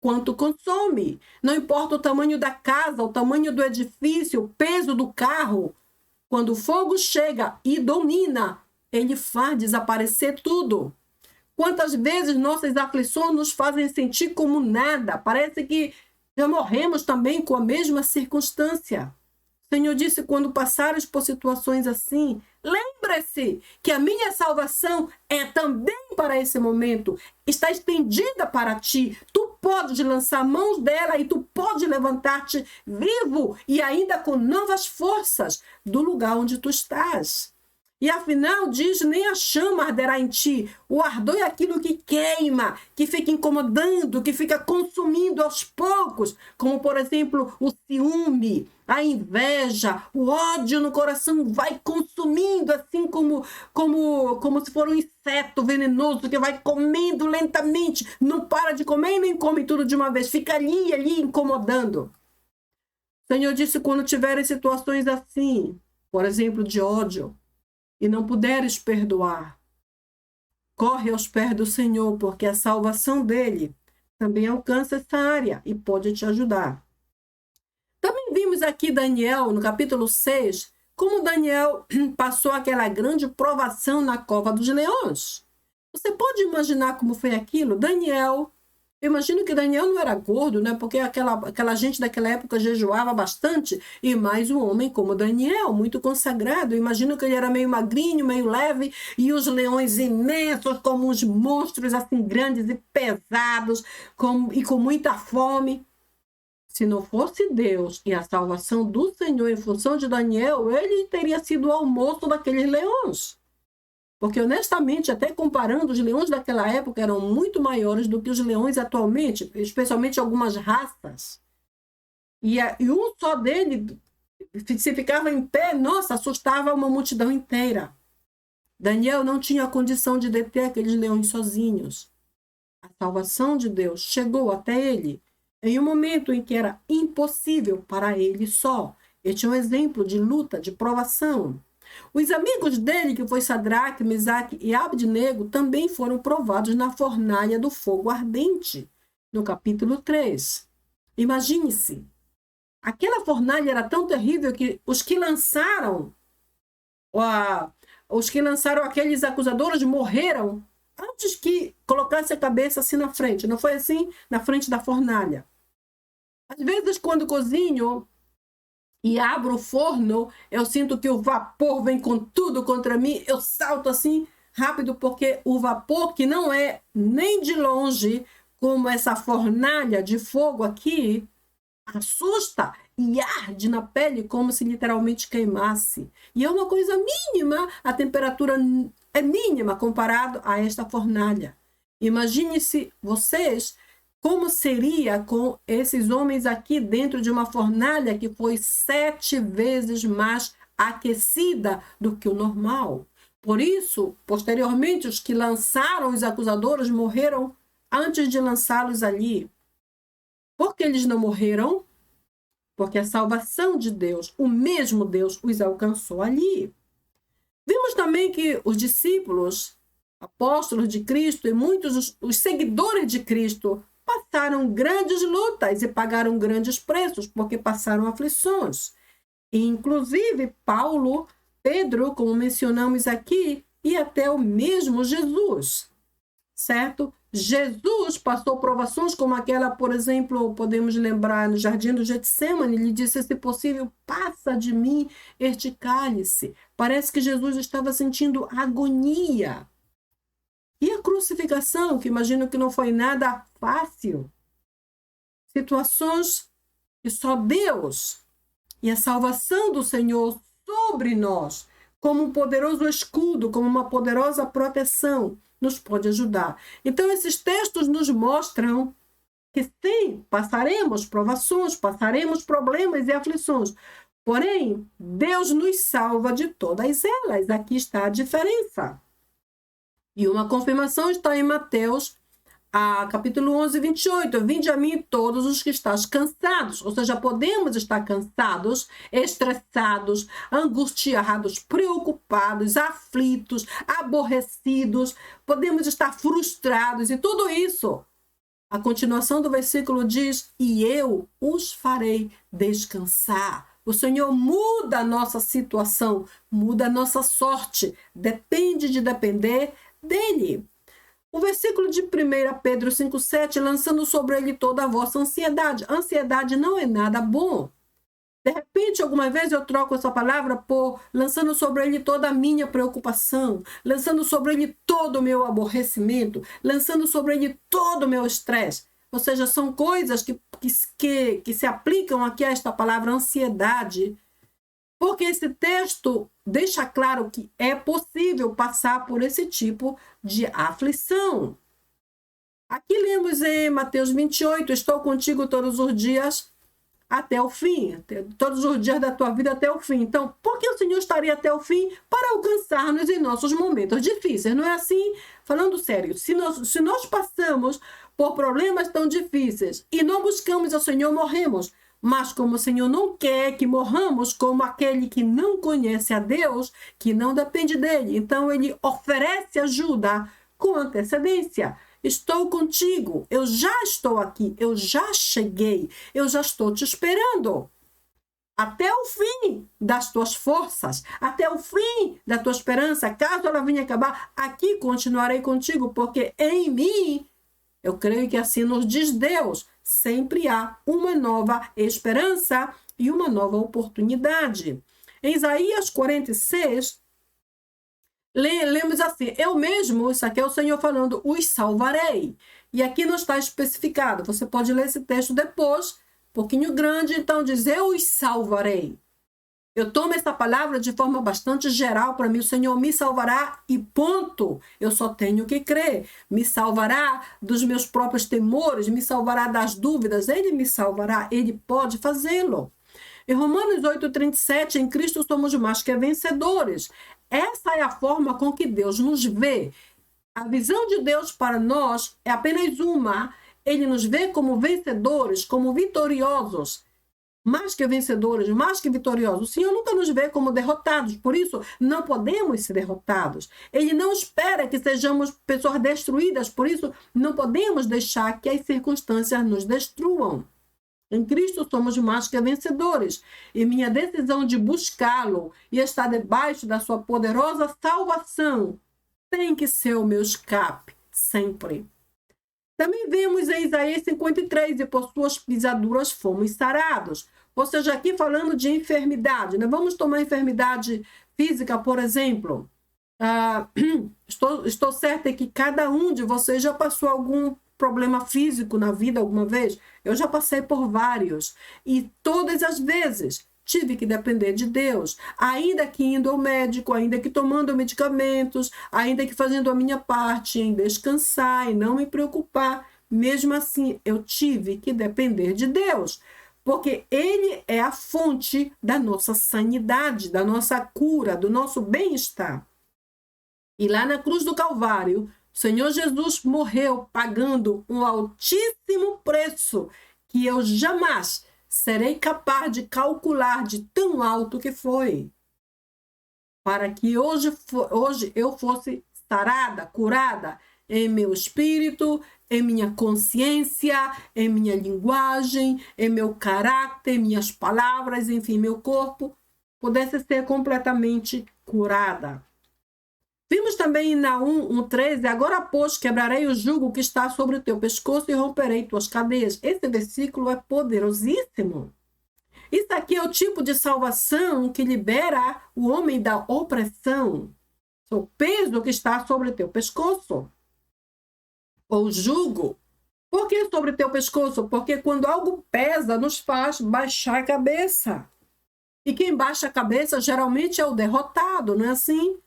quanto consome. Não importa o tamanho da casa, o tamanho do edifício, o peso do carro. Quando o fogo chega e domina, ele faz desaparecer tudo. Quantas vezes nossas aflições nos fazem sentir como nada? Parece que já morremos também com a mesma circunstância. O Senhor disse, quando passares por situações assim, lembre-se que a minha salvação é também para esse momento. Está estendida para ti. Tu podes lançar mãos dela e tu podes levantar-te vivo e ainda com novas forças do lugar onde tu estás. E afinal diz, nem a chama arderá em ti. O ardor é aquilo que queima, que fica incomodando, que fica consumindo aos poucos, como por exemplo o ciúme, a inveja, o ódio no coração vai consumindo, assim como se for um inseto venenoso que vai comendo lentamente, não para de comer e nem come tudo de uma vez, fica ali incomodando. O Senhor disse, quando tiverem situações assim, por exemplo, de ódio, e não puderes perdoar, corre aos pés do Senhor, porque a salvação dele também alcança essa área e pode te ajudar. Também vimos aqui Daniel, no capítulo 6, como Daniel passou aquela grande provação na cova dos leões. Você pode imaginar como foi aquilo? Daniel, eu imagino que Daniel não era gordo, né? Porque aquela gente daquela época jejuava bastante, e mais um homem como Daniel, muito consagrado. Eu imagino que ele era meio magrinho, meio leve, e os leões imensos, como uns monstros assim grandes e pesados, e com muita fome. Se não fosse Deus e a salvação do Senhor em função de Daniel, ele teria sido o almoço daqueles leões. Porque, honestamente, até comparando, os leões daquela época eram muito maiores do que os leões atualmente, especialmente algumas raças. E um só dele, se ficava em pé, nossa, assustava uma multidão inteira. Daniel não tinha condição de deter aqueles leões sozinhos. A salvação de Deus chegou até ele em um momento em que era impossível para ele só. Este é um exemplo de luta, de provação. Os amigos dele, que foi Sadraque, Mesaque e Abednego, também foram provados na fornalha do fogo ardente, no capítulo 3. Imagine-se, aquela fornalha era tão terrível que os que lançaram aqueles acusadores morreram antes que colocasse a cabeça assim na frente. Não foi assim? Na frente da fornalha. Às vezes, quando cozinho e abro o forno, eu sinto que o vapor vem com tudo contra mim, eu salto assim rápido, porque o vapor, que não é nem de longe como essa fornalha de fogo aqui, assusta e arde na pele como se literalmente queimasse. E é uma coisa mínima, a temperatura é mínima comparado a esta fornalha. Imagine-se vocês como seria com esses homens aqui dentro de uma fornalha que foi 7 vezes mais aquecida do que o normal. Por isso, posteriormente, os que lançaram os acusadores morreram antes de lançá-los ali. Por que eles não morreram? Porque a salvação de Deus, o mesmo Deus, os alcançou ali. Vimos também que os discípulos, apóstolos de Cristo e muitos os seguidores de Cristo passaram grandes lutas e pagaram grandes preços, porque passaram aflições. E, inclusive, Paulo, Pedro, como mencionamos aqui, e até o mesmo Jesus, certo? Jesus passou provações como aquela, por exemplo, podemos lembrar no jardim do Getsemane, ele disse, se possível, passa de mim este cálice. Parece que Jesus estava sentindo agonia. E a crucificação, que imagino que não foi nada fácil. Situações que só Deus e a salvação do Senhor sobre nós, como um poderoso escudo, como uma poderosa proteção, nos pode ajudar. Então, esses textos nos mostram que sim, passaremos provações, passaremos problemas e aflições. Porém, Deus nos salva de todas elas. Aqui está a diferença. E uma confirmação está em Mateus, capítulo 11, 28. Vinde a mim todos os que estáis cansados. Ou seja, podemos estar cansados, estressados, angustiados, preocupados, aflitos, aborrecidos. Podemos estar frustrados e tudo isso. A continuação do versículo diz: e eu os farei descansar. O Senhor muda a nossa situação, muda a nossa sorte. Depende de depender dele. O versículo de 1 Pedro 5,7, lançando sobre ele toda a vossa ansiedade. Ansiedade não é nada bom. De repente, alguma vez eu troco essa palavra por lançando sobre ele toda a minha preocupação, lançando sobre ele todo o meu aborrecimento, lançando sobre ele todo o meu estresse. Ou seja, são coisas que se aplicam aqui a esta palavra ansiedade, porque esse texto deixa claro que é possível passar por esse tipo de aflição. Aqui lemos em Mateus 28, estou contigo todos os dias até o fim, todos os dias da tua vida até o fim. Então, por que o Senhor estaria até o fim? Para alcançar-nos em nossos momentos difíceis. Não é assim? Falando sério, se nós passamos por problemas tão difíceis e não buscamos ao Senhor, morremos. Mas como o Senhor não quer que morramos como aquele que não conhece a Deus, que não depende dele, então ele oferece ajuda com antecedência. Estou contigo, eu já estou aqui, eu já cheguei, eu já estou te esperando. Até o fim das tuas forças, até o fim da tua esperança, caso ela venha acabar, aqui continuarei contigo, porque em mim, eu creio que assim nos diz Deus, sempre há uma nova esperança e uma nova oportunidade. Em Isaías 46, lemos assim, eu mesmo, isso aqui é o Senhor falando, os salvarei. E aqui não está especificado, você pode ler esse texto depois, um pouquinho grande, então diz, eu os salvarei. Eu tomo essa palavra de forma bastante geral para mim, o Senhor me salvará e ponto. Eu só tenho que crer. Me salvará dos meus próprios temores, me salvará das dúvidas, ele me salvará, ele pode fazê-lo. Em Romanos 8,37, em Cristo somos mais que vencedores. Essa é a forma com que Deus nos vê. A visão de Deus para nós é apenas uma. Ele nos vê como vencedores, como vitoriosos. Mais que vencedores, mais que vitoriosos. O Senhor nunca nos vê como derrotados. Por isso, não podemos ser derrotados. Ele não espera que sejamos pessoas destruídas. Por isso, não podemos deixar que as circunstâncias nos destruam. Em Cristo somos mais que vencedores. E minha decisão de buscá-lo e estar debaixo da sua poderosa salvação tem que ser o meu escape, sempre. Também vemos em Isaías 53, e por suas pisaduras fomos sarados. Ou seja, aqui falando de enfermidade. Né? Vamos tomar enfermidade física, por exemplo. Estou certa que cada um de vocês já passou algum problema físico na vida alguma vez? Eu já passei por vários. E todas as vezes tive que depender de Deus. Ainda que indo ao médico, ainda que tomando medicamentos, ainda que fazendo a minha parte em descansar e não me preocupar, mesmo assim eu tive que depender de Deus. Porque ele é a fonte da nossa sanidade, da nossa cura, do nosso bem-estar. E lá na cruz do Calvário, o Senhor Jesus morreu pagando um altíssimo preço que eu jamais serei capaz de calcular de tão alto que foi. Para que hoje eu fosse sarada, curada em meu espírito, em minha consciência, em minha linguagem, em meu caráter, em minhas palavras, enfim, meu corpo pudesse ser completamente curada. Vimos também em Naum 1,13, agora, pois, quebrarei o jugo que está sobre o teu pescoço e romperei tuas cadeias. Esse versículo é poderosíssimo. Isso aqui é o tipo de salvação que libera o homem da opressão. O peso que está sobre o teu pescoço. Ou jugo. Por que sobre o teu pescoço? Porque quando algo pesa, nos faz baixar a cabeça. E quem baixa a cabeça geralmente é o derrotado, não é assim?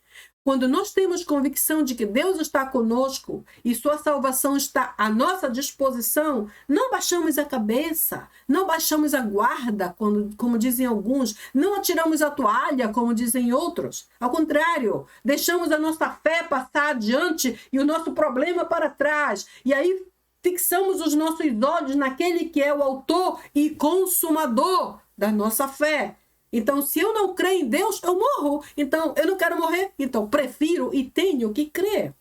Quando nós temos convicção de que Deus está conosco e sua salvação está à nossa disposição, não baixamos a cabeça, não baixamos a guarda, como dizem alguns, não atiramos a toalha, como dizem outros. Ao contrário, deixamos a nossa fé passar adiante e o nosso problema para trás. E aí fixamos os nossos olhos naquele que é o autor e consumador da nossa fé. Então, se eu não creio em Deus, eu morro. Então, eu não quero morrer. Então, prefiro e tenho que crer.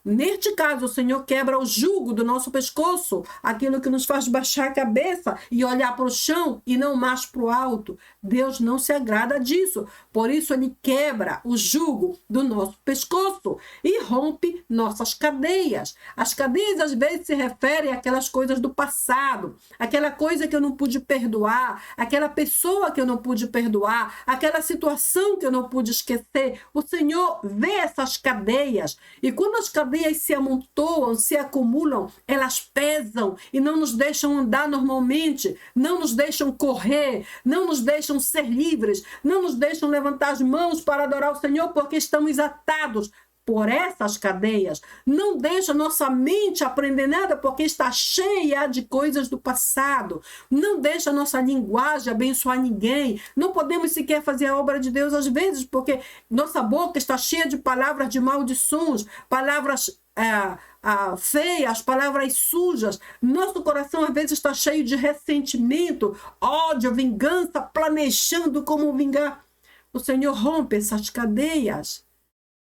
Neste caso, o Senhor quebra o jugo do nosso pescoço, aquilo que nos faz baixar a cabeça e olhar para o chão e não mais para o alto. Deus não se agrada disso. Por isso, Ele quebra o jugo do nosso pescoço e rompe nossas cadeias. As cadeias, às vezes, se referem àquelas coisas do passado, aquela coisa que eu não pude perdoar, aquela pessoa que eu não pude perdoar, aquela situação que eu não pude esquecer. O Senhor vê essas cadeias e quando as cadeias se amontoam, se acumulam, elas pesam e não nos deixam andar normalmente, não nos deixam correr, não nos deixam ser livres, não nos deixam levantar as mãos para adorar o Senhor porque estamos atados por essas cadeias. Não deixa nossa mente aprender nada porque está cheia de coisas do passado. Não deixa nossa linguagem abençoar ninguém. Não podemos sequer fazer a obra de Deus às vezes porque nossa boca está cheia de palavras de maldições, palavras feias, palavras sujas. Nosso coração às vezes está cheio de ressentimento, ódio, vingança, planejando como vingar. O Senhor rompe essas cadeias.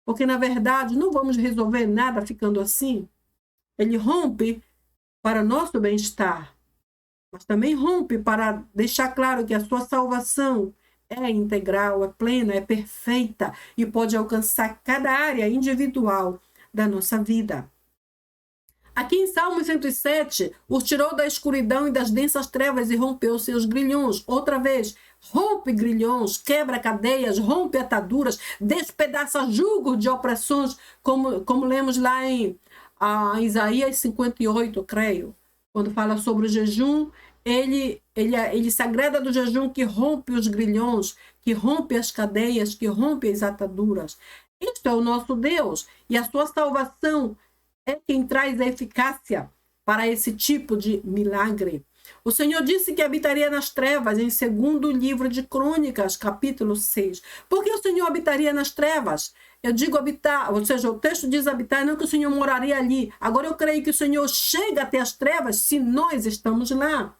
Porque, na verdade, não vamos resolver nada ficando assim. Ele rompe para nosso bem-estar, mas também rompe para deixar claro que a sua salvação é integral, é plena, é perfeita e pode alcançar cada área individual da nossa vida. Aqui em Salmo 107, os tirou da escuridão e das densas trevas e rompeu seus grilhões. Outra vez, rompe grilhões, quebra cadeias, rompe ataduras, despedaça julgos de opressões, como lemos lá em Isaías 58, creio. Quando fala sobre o jejum, ele se agrada do jejum que rompe os grilhões, que rompe as cadeias, que rompe as ataduras. Este é o nosso Deus e a sua salvação é quem traz a eficácia para esse tipo de milagre. O Senhor disse que habitaria nas trevas em 2º livro de Crônicas, capítulo 6. Por que o Senhor habitaria nas trevas? Eu digo habitar, ou seja, o texto diz habitar, não que o Senhor moraria ali. Agora eu creio que o Senhor chega até as trevas se nós estamos lá.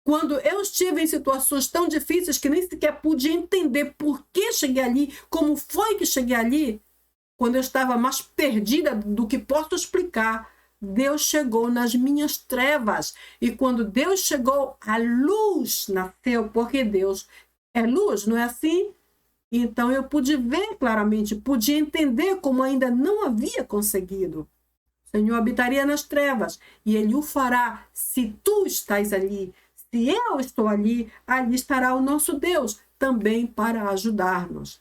Quando eu estive em situações tão difíceis que nem sequer pude entender por que cheguei ali, como foi que cheguei ali, quando eu estava mais perdida do que posso explicar, Deus chegou nas minhas trevas. E quando Deus chegou, a luz nasceu, porque Deus é luz, não é assim? Então eu pude ver claramente, pude entender como ainda não havia conseguido. O Senhor habitaria nas trevas e Ele o fará se tu estás ali. Se eu estou ali, ali estará o nosso Deus também para ajudar-nos.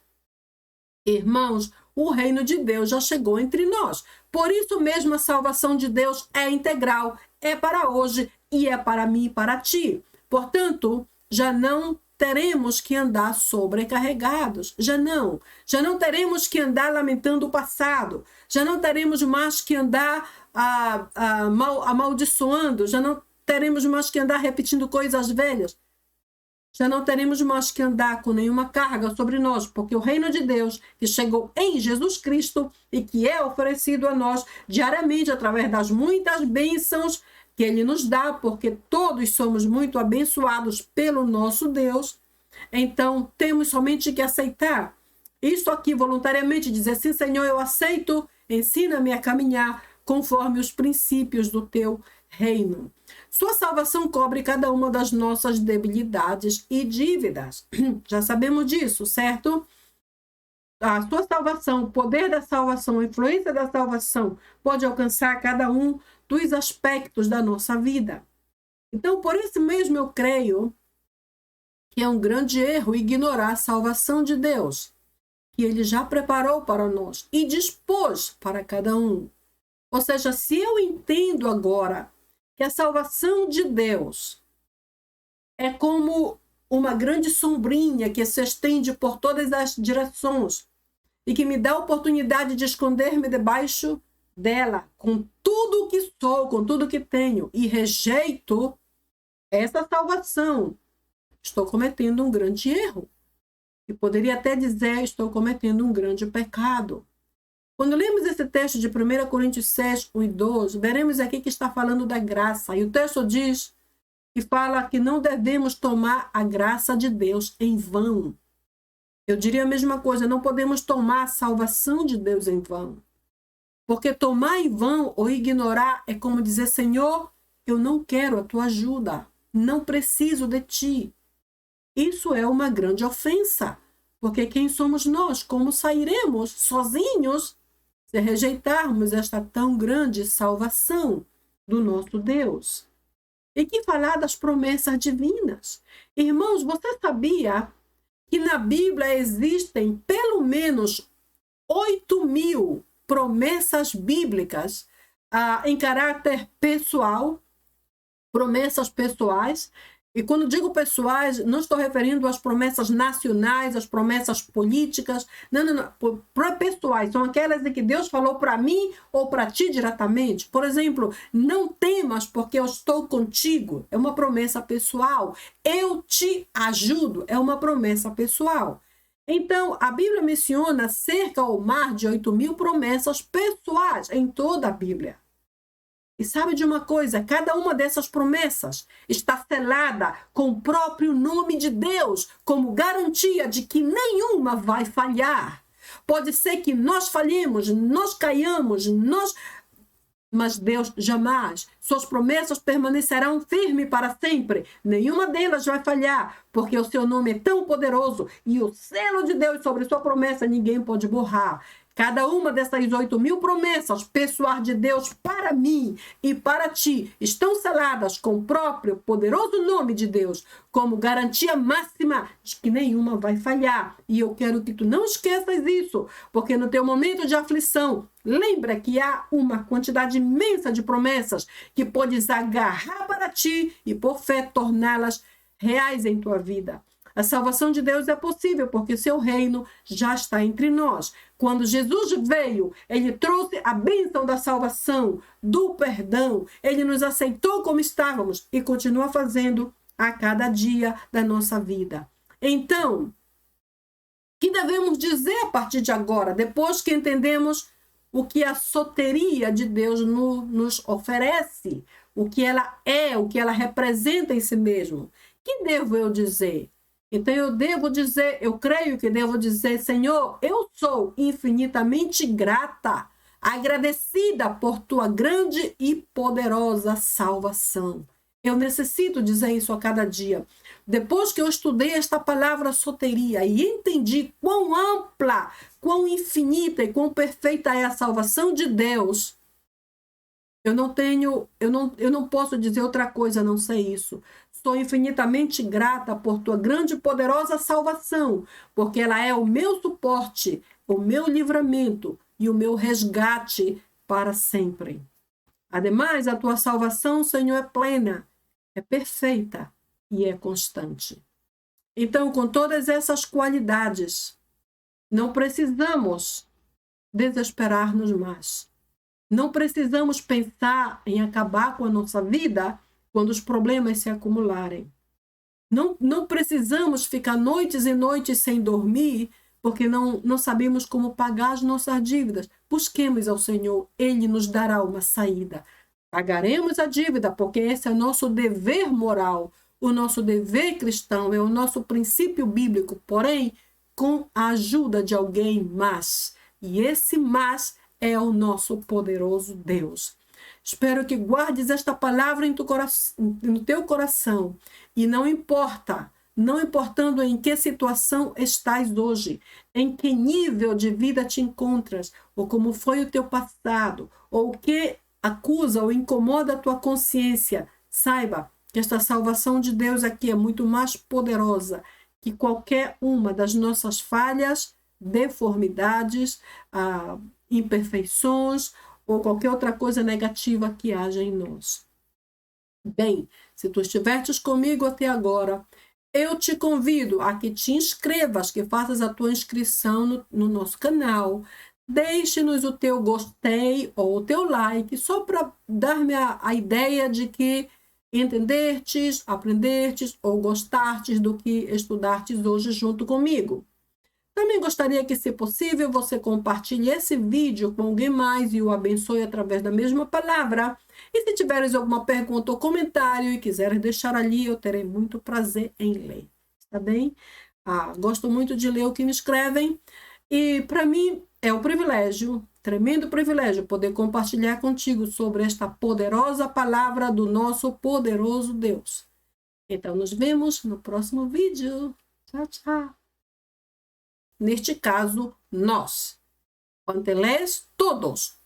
Irmãos, o reino de Deus já chegou entre nós. Por isso mesmo a salvação de Deus é integral, é para hoje e é para mim e para ti. Portanto, já não teremos que andar sobrecarregados. Já não teremos que andar lamentando o passado. Já não teremos mais que andar amaldiçoando. Já não teremos mais que andar repetindo coisas velhas. Já não teremos mais que andar com nenhuma carga sobre nós, porque o reino de Deus, que chegou em Jesus Cristo e que é oferecido a nós diariamente através das muitas bênçãos que Ele nos dá, porque todos somos muito abençoados pelo nosso Deus, então temos somente que aceitar isso aqui voluntariamente, dizer sim, Senhor, eu aceito, ensina-me a caminhar conforme os princípios do Teu reino. Sua salvação cobre cada uma das nossas debilidades e dívidas. Já sabemos disso, certo? A sua salvação, o poder da salvação, a influência da salvação pode alcançar cada um dos aspectos da nossa vida. Então, por isso mesmo eu creio que é um grande erro ignorar a salvação de Deus, que Ele já preparou para nós e dispôs para cada um. Ou seja, se eu entendo agora que a salvação de Deus é como uma grande sombrinha que se estende por todas as direções e que me dá a oportunidade de esconder-me debaixo dela, com tudo o que sou, com tudo o que tenho, e rejeito essa salvação, estou cometendo um grande erro. E poderia até dizer, estou cometendo um grande pecado. Quando lemos esse texto de 1 Coríntios 6, 1 e 12, veremos aqui que está falando da graça. E o texto diz que fala que não devemos tomar a graça de Deus em vão. Eu diria a mesma coisa, não podemos tomar a salvação de Deus em vão. Porque tomar em vão ou ignorar é como dizer, Senhor, eu não quero a tua ajuda, não preciso de ti. Isso é uma grande ofensa, porque quem somos nós? Como sairemos sozinhos se rejeitarmos esta tão grande salvação do nosso Deus? E que falar das promessas divinas? Irmãos, você sabia que na Bíblia existem pelo menos 8.000 promessas bíblicas em caráter pessoal, promessas pessoais? E quando digo pessoais, não estou referindo às promessas nacionais, às promessas políticas. Não. Pessoais, são aquelas em que Deus falou para mim ou para ti diretamente. Por exemplo, não temas porque eu estou contigo. É uma promessa pessoal. Eu te ajudo. É uma promessa pessoal. Então, a Bíblia menciona cerca ou mais de 8.000 promessas pessoais em toda a Bíblia. E sabe de uma coisa? Cada uma dessas promessas está selada com o próprio nome de Deus, como garantia de que nenhuma vai falhar. Pode ser que nós falhemos, nós caiamos, mas Deus jamais. Suas promessas permanecerão firmes para sempre. Nenhuma delas vai falhar, porque o seu nome é tão poderoso e o selo de Deus sobre sua promessa ninguém pode borrar. Cada uma dessas 8.000 promessas pessoais de Deus para mim e para ti estão seladas com o próprio poderoso nome de Deus, como garantia máxima de que nenhuma vai falhar. E eu quero que tu não esqueças isso, porque no teu momento de aflição, lembra que há uma quantidade imensa de promessas que podes agarrar para ti e por fé torná-las reais em tua vida. A salvação de Deus é possível porque seu reino já está entre nós. Quando Jesus veio, ele trouxe a bênção da salvação, do perdão. Ele nos aceitou como estávamos e continua fazendo a cada dia da nossa vida. Então, o que devemos dizer a partir de agora, depois que entendemos o que a soteria de Deus nos oferece, o que ela é, o que ela representa em si mesmo? O que devo eu dizer? Então eu devo dizer, eu creio que devo dizer, Senhor, eu sou infinitamente grata, agradecida por tua grande e poderosa salvação. Eu necessito dizer isso a cada dia. Depois que eu estudei esta palavra soteria e entendi quão ampla, quão infinita e quão perfeita é a salvação de Deus, eu não posso dizer outra coisa a não ser isso. Sou infinitamente grata por tua grande e poderosa salvação, porque ela é o meu suporte, o meu livramento e o meu resgate para sempre. Ademais, a tua salvação, Senhor, é plena, é perfeita e é constante. Então, com todas essas qualidades, não precisamos desesperar-nos mais. Não precisamos pensar em acabar com a nossa vida quando os problemas se acumularem. Não precisamos ficar noites e noites sem dormir porque não sabemos como pagar as nossas dívidas. Busquemos ao Senhor, Ele nos dará uma saída. Pagaremos a dívida porque esse é o nosso dever moral, o nosso dever cristão, é o nosso princípio bíblico, porém, com a ajuda de alguém mais. E esse mais é o nosso poderoso Deus. Espero que guardes esta palavra no teu coração. E não importando em que situação estás hoje, em que nível de vida te encontras, ou como foi o teu passado, ou o que acusa ou incomoda a tua consciência, saiba que esta salvação de Deus aqui é muito mais poderosa que qualquer uma das nossas falhas, deformidades, imperfeições ou qualquer outra coisa negativa que haja em nós. Bem, se tu estiveres comigo até agora, eu te convido a que te inscrevas, que faças a tua inscrição no nosso canal. Deixe-nos o teu gostei ou o teu like, só para dar-me a ideia de que entendestes, aprendestes ou gostastes do que estudastes hoje junto comigo. Também gostaria que, se possível, você compartilhe esse vídeo com alguém mais e o abençoe através da mesma palavra. E se tiveres alguma pergunta ou comentário e quiseres deixar ali, eu terei muito prazer em ler. Tá bem? Gosto muito de ler o que me escrevem. E para mim é um privilégio tremendo privilégio poder compartilhar contigo sobre esta poderosa palavra do nosso poderoso Deus. Então, nos vemos no próximo vídeo. Tchau, tchau. Neste caso, nós. Pantelés, todos.